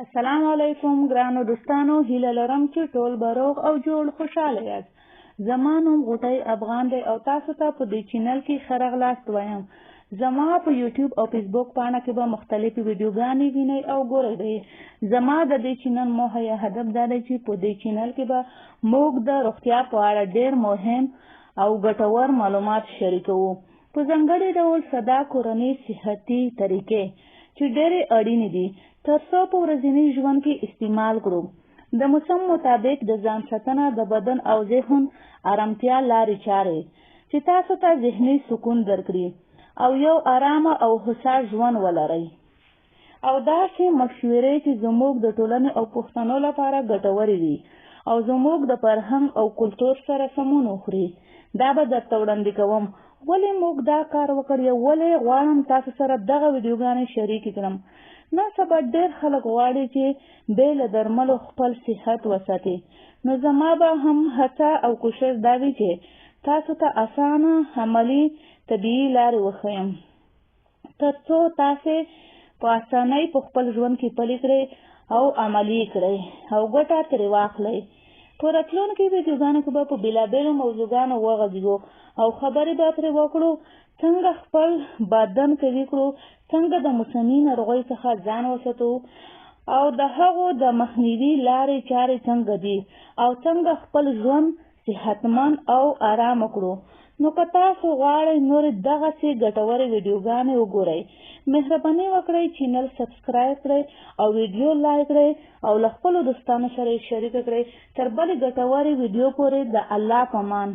السلام علیکم ګرانو دوستانو، هیله لرم چې ټول به روغ او جوړ خوشحاله یاست. زما نوم غوټۍ افغان دی او تاسو ته په دې چینل کې ښه راغلاست وایم. زما په یوټیوب او فیسبوک پاڼه کې به مختلفې ویډیوګانې وینئ او ګورئ به. زما د دې چینل موخه یا هدف دا دی چې په دې چینل کې به موږ د روغتیا په اړه ډېر مهم او ګټور معلومات شریکوو. په ځانګړي ډول ساده کورنۍ صحتي طریقې چې ډېرې اړینې دي تر څو په ورځني ژوند کې استعمال کړو. د موسم مطابق د ځان ساتنه د بدن او ذهن آرامتیا لارې چارې چې تاسو ته ذهني سکون درکړي او یو آرامه او هوسا ژوند ولرئ، او داسې مشورې چې زموږ د ټولنې او پښتنو لپاره ګټورې وي او زموږ د فرهنګ او کلتور سره سمون وخوري. دا به درته وړاندې کوم. ولې موږ دا کار وکړی؟ ولې غواړم تاسو سره دغه ویډیوګانې شریکې کړم؟ نن سبا ډېر خلک غواړي چې بې له درملو خپل صحت وساتي. نو زما به هم هڅه او کوشش دا وي چې تاسو ته اسانه، عملي، طبیعي لارې وښیم تر څو تاسې په اسانۍ په خپل ژوند کې پلي کړئ او عملي کړئ او ګټه ترې واخلئ. په راتلونکي ویډیوګانو کې به په بېلابېلو موضوعګانو وغږیږو او خبرې به پرې وکړو، څنګه خپل بدن قوي کړو، څنګه د موسمي ناروغیو څخه ځان وساتو او د هغو د مخنیوي لارې چارې څنګه دي او څنګه خپل ژوند صحتمند او آرام کړو. نو که تاسو غواړئ نورې دغسې ګټورې ویډیوګانې وګورئ، مهرباني وکړئ چینل سبسکرایب کړئ او ویډیو لایک کړئ او له خپلو دوستانو سره یې شریکه کړئ. تر بلې ګټورې ویډیو پورې د الله په امان.